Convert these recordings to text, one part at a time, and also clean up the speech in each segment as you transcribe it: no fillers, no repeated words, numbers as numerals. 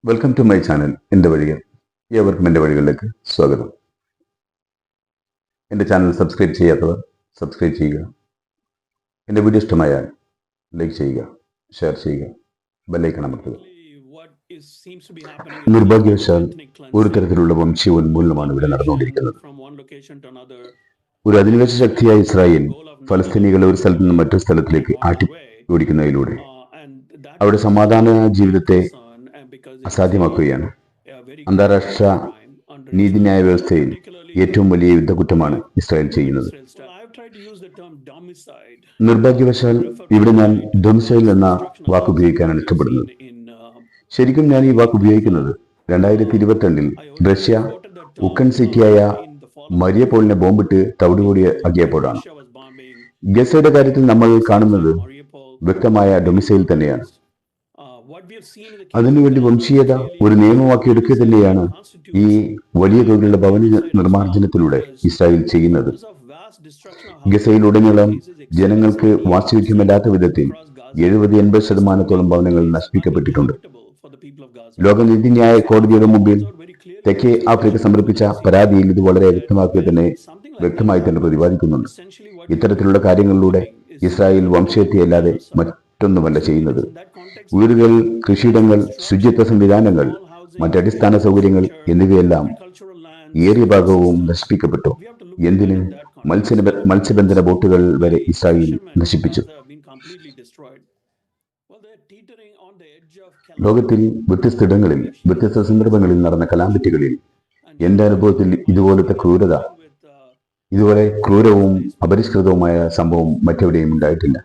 Welcome to my channel എൻ്റെ വഴികൾ. ഏവർക്കും എൻ്റെ വഴികളിലേക്ക് സ്വാഗതം. എൻ്റെ ചാനൽ സബ്സ്ക്രൈബ് ചെയ്യാത്തവർ സബ്സ്ക്രൈബ് ചെയ്യുക. എൻ്റെ വീഡിയോ ഇഷ്ടമായാൽ ലൈക്ക് ചെയ്യുക, ഷെയർ ചെയ്യുക, ബെല്ലൈക്കൺ അമർത്തുക. നിർഭാഗ്യവശാൽ ഒരു തരത്തിലുള്ള വംശീയോന്മൂലനമാണ് ഇവിടെ നടന്നുകൊണ്ടിരിക്കുന്നത്. ഒരു അധിനിവേശ ശക്തിയായ ഇസ്രായേൽ ഫലസ്തീനികളെ ഒരു സ്ഥലത്ത് നിന്ന് മറ്റൊരു സ്ഥലത്തിലേക്ക് ഓടിക്കുന്നതിലൂടെ അവരുടെ സമാധാന ജീവിതത്തെ അസാധ്യമാക്കുകയാണ്. അന്താരാഷ്ട്ര നീതിന്യായ വ്യവസ്ഥയിൽ ഏറ്റവും വലിയ യുദ്ധക്കുറ്റമാണ് ഇസ്രായേൽ ചെയ്യുന്നത്. നിർഭാഗ്യവശാൽ ഇവിടെ ഞാൻ ഡൊമിസൈൽ എന്ന വാക്ക് ഉപയോഗിക്കാനാണ് ഇഷ്ടപ്പെടുന്നത്. ശരിക്കും ഞാൻ ഈ വാക്ക് ഉപയോഗിക്കുന്നത് 2022 റഷ്യ ഉക്കൻ സിറ്റിയായ മരിയപോളിനെ ബോംബിട്ട് തവിടുകൂടിയാക്കിയപ്പോഴാണ്. ഗസയുടെ കാര്യത്തിൽ നമ്മൾ കാണുന്നത് വ്യക്തമായ ഡൊമിസൈൽ തന്നെയാണ്. അതിനുവേണ്ടി വംശീയത ഒരു നിയമമാക്കിയെടുക്കുക തന്നെയാണ് ഈ വലിയ തോതിലുള്ള ഭവന നിർമ്മാർജ്ജനത്തിലൂടെ ഇസ്രായേൽ ചെയ്യുന്നത്. ഗസയിലുടനീളം ജനങ്ങൾക്ക് വാസയോഗ്യമല്ലാത്ത വിധത്തിൽ 70-80% ഭവനങ്ങൾ നശിപ്പിക്കപ്പെട്ടിട്ടുണ്ട്. ലോക നീതിന്യായ കോടതിയുടെ മുമ്പിൽ തെക്കേ ആഫ്രിക്ക സമർപ്പിച്ച പരാതിയിൽ ഇത് വളരെ വ്യക്തമായി തന്നെ പ്രതിപാദിക്കുന്നുണ്ട്. ഇത്തരത്തിലുള്ള കാര്യങ്ങളിലൂടെ ഇസ്രായേൽ വംശഹത്യയല്ലാതെ മറ്റൊന്നുമല്ല ചെയ്യുന്നത്. വീടുകൾ, കൃഷിയിടങ്ങൾ, ശുചിത്വ സംവിധാനങ്ങൾ, മറ്റടിസ്ഥാന സൗകര്യങ്ങൾ എന്നിവയെല്ലാം ഏറിയ ഭാഗവും നശിപ്പിക്കപ്പെട്ടു. എന്തിന്, മത്സ്യബന്ധന ബോട്ടുകൾ വരെ ഇസ്രായേൽ നശിപ്പിച്ചു. ലോകത്തിൽ വ്യത്യസ്തയിടങ്ങളിൽ വ്യത്യസ്ത സന്ദർഭങ്ങളിൽ നടന്ന കലാമിറ്റികളിൽ എന്റെ അനുഭവത്തിൽ ഇതുപോലെ ക്രൂരവും അപരിഷ്കൃതവുമായ സംഭവം മറ്റെവിടെയും ഉണ്ടായിട്ടില്ല.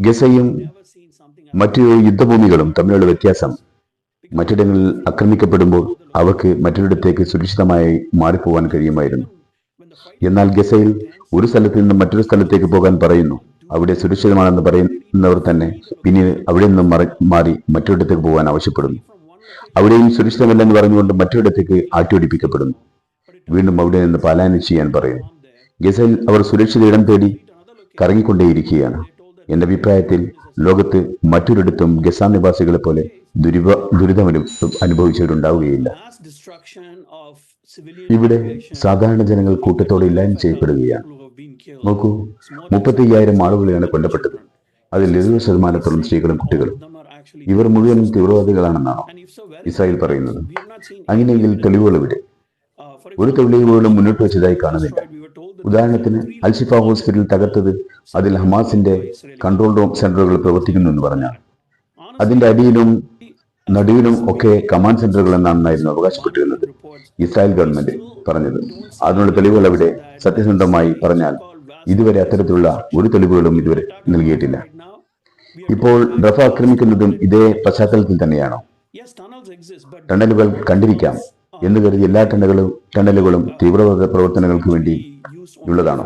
ഗസയും മറ്റു യുദ്ധഭൂമികളും തമ്മിലുള്ള വ്യത്യാസം, മറ്റിടങ്ങളിൽ ആക്രമിക്കപ്പെടുമ്പോൾ അവർക്ക് മറ്റൊരിടത്തേക്ക് സുരക്ഷിതമായി മാറിപ്പോവാൻ കഴിയുമായിരുന്നു. എന്നാൽ ഗസയിൽ ഒരു സ്ഥലത്ത് നിന്ന് മറ്റൊരു സ്ഥലത്തേക്ക് പോകാൻ പറയുന്നു. അവിടെ സുരക്ഷിതമാണെന്ന് പറയുന്നവർ തന്നെ പിന്നീട് അവിടെ നിന്നും മാറി മറ്റൊരിടത്തേക്ക് പോകാൻ ആവശ്യപ്പെടുന്നു. അവിടെയും സുരക്ഷിതമല്ലെന്ന് പറഞ്ഞുകൊണ്ട് മറ്റൊരിടത്തേക്ക് ആട്ടിയോടിപ്പിക്കപ്പെടുന്നു. വീണ്ടും അവിടെ നിന്ന് പലായനം ചെയ്യാൻ പറയുന്നു. ഗസയിൽ അവർ സുരക്ഷിത ഇടം തേടി കറങ്ങിക്കൊണ്ടേയിരിക്കുകയാണ്. എന്റെ അഭിപ്രായത്തിൽ ലോകത്ത് മറ്റൊരിടത്തും ഗസ നിവാസികളെ പോലെ ദുരിതം അനുഭവിച്ചവരുണ്ടാവുകയില്ല. ഇവിടെ സാധാരണ ജനങ്ങൾ കൂട്ടത്തോടെ ഇല്ലായ്മ ചെയ്യപ്പെടുകയാണ്. നോക്കൂ, 35,000 ആളുകളെയാണ് കൊല്ലപ്പെട്ടത്. അതിൽ 70% സ്ത്രീകളും കുട്ടികളും. ഇവർ മുഴുവനും തീവ്രവാദികളാണെന്നാണോ ഇസ്രായേൽ പറയുന്നത്? അങ്ങനെയെങ്കിൽ തെളിവുകൾ ഇവിടെ ഒരു തെളിവുകളും മുന്നോട്ട് വെച്ചതായി കാണുന്നില്ല. ഉദാഹരണത്തിന് അൽഷിഫ ഹോസ്പിറ്റൽ തകർത്തത് അതിൽ ഹമാസിന്റെ കൺട്രോൾ റൂം സെന്ററുകൾ പ്രവർത്തിക്കുന്നു എന്ന് പറഞ്ഞാൽ അതിന്റെ അടിയിലും നടുവിലും ഒക്കെ കമാൻഡ് സെന്ററുകൾ എന്നായിരുന്നു അവകാശപ്പെട്ടിരുന്നത് ഇസ്രായേൽ ഗവൺമെന്റ് പറഞ്ഞത്. അതിനുള്ള തെളിവുകൾ അവിടെ സത്യസന്ധമായി പറഞ്ഞാൽ ഇതുവരെ അത്തരത്തിലുള്ള ഒരു തെളിവുകളും ഇതുവരെ നൽകിയിട്ടില്ല. ഇപ്പോൾ റഫ ആക്രമിക്കുന്നതും ഇതേ പശ്ചാത്തലത്തിൽ തന്നെയാണോ? ടണലുകൾ കണ്ടിരിക്കാം എന്ന് കരുതി എല്ലാ ടണലുകളും തീവ്രവാദ പ്രവർത്തനങ്ങൾക്ക് വേണ്ടി ഉള്ളതാണോ?